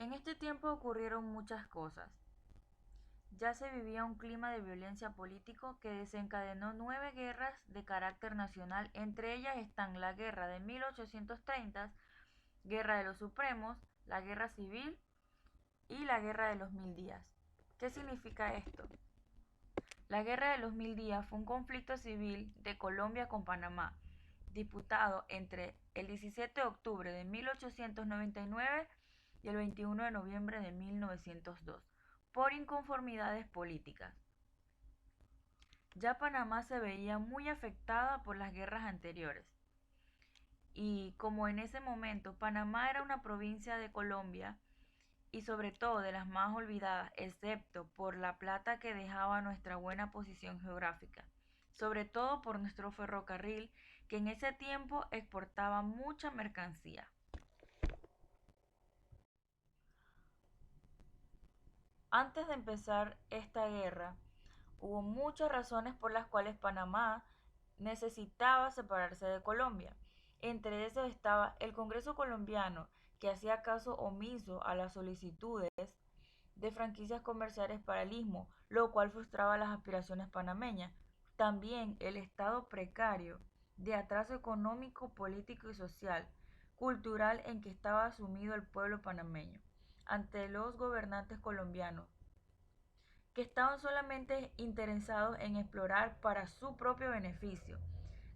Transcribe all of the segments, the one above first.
En este tiempo ocurrieron muchas cosas. Ya se vivía un clima de violencia político que desencadenó 9 guerras de carácter nacional, entre ellas están la Guerra de 1830, Guerra de los Supremos, la Guerra Civil y la Guerra de los Mil Días. ¿Qué significa esto? La Guerra de los Mil Días fue un conflicto civil de Colombia con Panamá, disputado entre el 17 de octubre de 1899 y el 21 de noviembre de 1902, por inconformidades políticas. Ya Panamá se veía muy afectada por las guerras anteriores, y como en ese momento Panamá era una provincia de Colombia, y sobre todo de las más olvidadas, excepto por la plata que dejaba nuestra buena posición geográfica, sobre todo por nuestro ferrocarril, que en ese tiempo exportaba mucha mercancía. Antes de empezar esta guerra, hubo muchas razones por las cuales Panamá necesitaba separarse de Colombia. Entre esas estaba el Congreso colombiano, que hacía caso omiso a las solicitudes de franquicias comerciales para el istmo, lo cual frustraba las aspiraciones panameñas. También el estado precario de atraso económico, político y social, cultural en que estaba sumido el pueblo panameño ante los gobernantes colombianos, que estaban solamente interesados en explorar para su propio beneficio,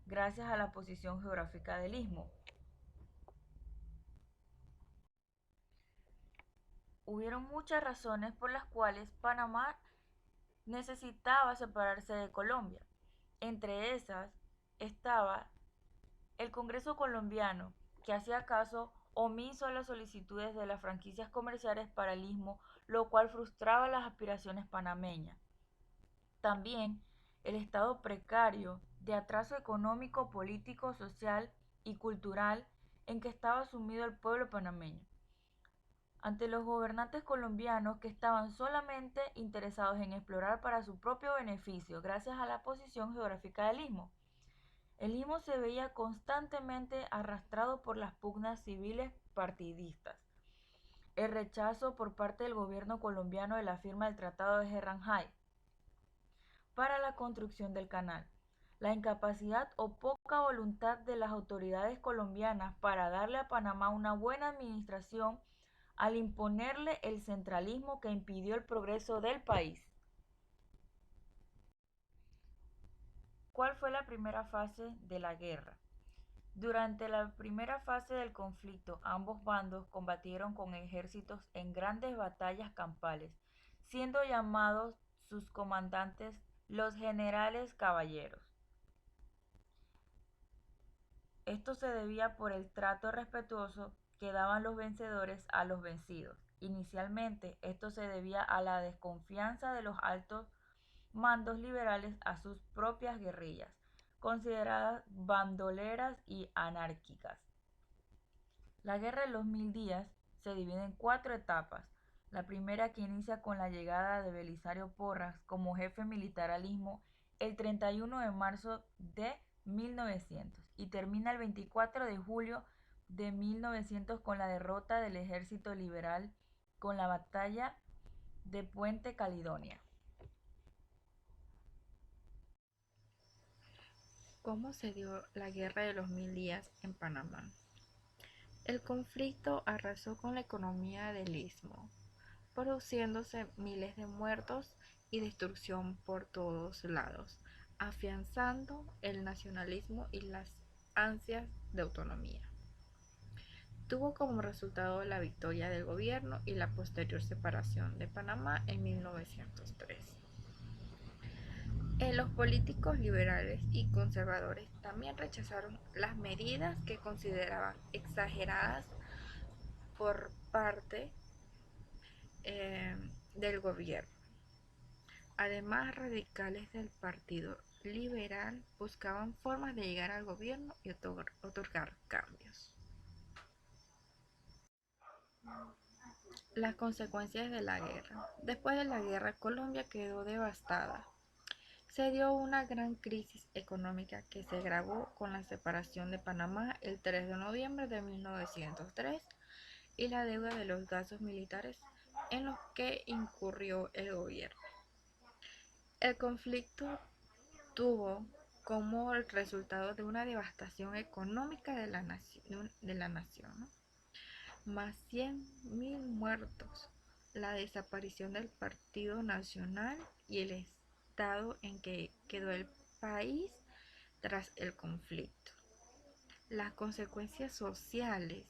gracias a la posición geográfica del istmo. Hubieron muchas razones por las cuales Panamá necesitaba separarse de Colombia. Entre esas estaba el Congreso colombiano, que hacía caso omiso a las solicitudes de las franquicias comerciales para el istmo, lo cual frustraba las aspiraciones panameñas. También el estado precario de atraso económico, político, social y cultural en que estaba sumido el pueblo panameño ante los gobernantes colombianos, que estaban solamente interesados en explorar para su propio beneficio gracias a la posición geográfica del istmo. El istmo se veía constantemente arrastrado por las pugnas civiles partidistas, el rechazo por parte del gobierno colombiano de la firma del Tratado de Herranjay para la construcción del canal, la incapacidad o poca voluntad de las autoridades colombianas para darle a Panamá una buena administración al imponerle el centralismo que impidió el progreso del país. ¿Cuál fue la primera fase de la guerra? Durante la primera fase del conflicto, ambos bandos combatieron con ejércitos en grandes batallas campales, siendo llamados sus comandantes los generales caballeros. Esto se debía por el trato respetuoso que daban los vencedores a los vencidos. Inicialmente, esto se debía a la desconfianza de los altos mandos liberales a sus propias guerrillas, consideradas bandoleras y anárquicas. La Guerra de los Mil Días se divide en 4 etapas. La primera, que inicia con la llegada de Belisario Porras como jefe militar al istmo el 31 de marzo de 1900 y termina el 24 de julio de 1900 con la derrota del ejército liberal con la batalla de Puente Caledonia. ¿Cómo se dio la Guerra de los Mil Días en Panamá? El conflicto arrasó con la economía del istmo, produciéndose miles de muertos y destrucción por todos lados, afianzando el nacionalismo y las ansias de autonomía. Tuvo como resultado la victoria del gobierno y la posterior separación de Panamá en 1903. Los políticos liberales y conservadores también rechazaron las medidas que consideraban exageradas por parte del gobierno. Además, radicales del Partido Liberal buscaban formas de llegar al gobierno y otorgar cambios. Las consecuencias de la guerra. Después de la guerra, Colombia quedó devastada. Se dio una gran crisis económica que se agravó con la separación de Panamá el 3 de noviembre de 1903 y la deuda de los gastos militares en los que incurrió el gobierno. El conflicto tuvo como el resultado de una devastación económica de la nación, ¿no? Más 100.000 muertos, la desaparición del Partido Nacional y el estado en que quedó el país tras el conflicto. Las consecuencias sociales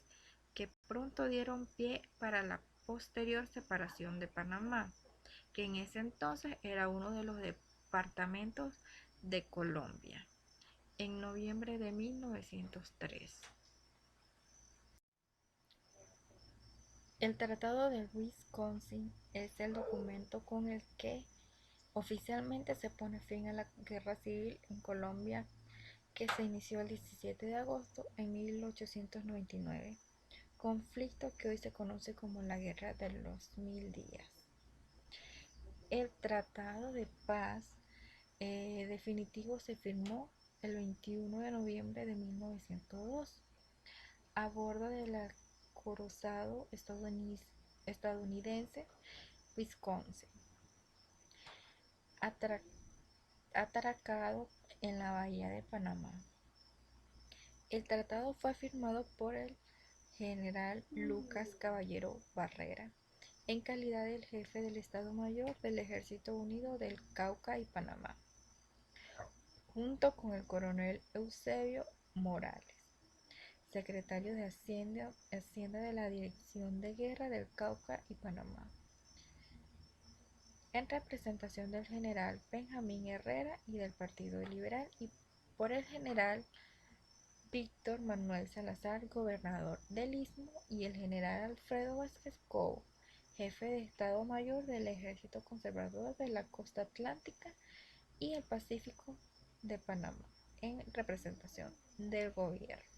que pronto dieron pie para la posterior separación de Panamá, que en ese entonces era uno de los departamentos de Colombia, en noviembre de 1903. El Tratado de Wisconsin es el documento con el que oficialmente se pone fin a la guerra civil en Colombia, que se inició el 17 de agosto de 1899, conflicto que hoy se conoce como la Guerra de los Mil Días. El Tratado de Paz definitivo se firmó el 21 de noviembre de 1902 a bordo del acorazado estadounidense Wisconsin, atracado en la bahía de Panamá. El tratado fue firmado por el general Lucas Caballero Barrera, en calidad de jefe del Estado Mayor del Ejército Unido del Cauca y Panamá, junto con el coronel Eusebio Morales, secretario de Hacienda de la Dirección de Guerra del Cauca y Panamá, en representación del general Benjamín Herrera y del Partido Liberal, y por el general Víctor Manuel Salazar, gobernador del Istmo, y el general Alfredo Vázquez Cobo, jefe de Estado Mayor del Ejército Conservador de la Costa Atlántica y el Pacífico de Panamá, en representación del gobierno.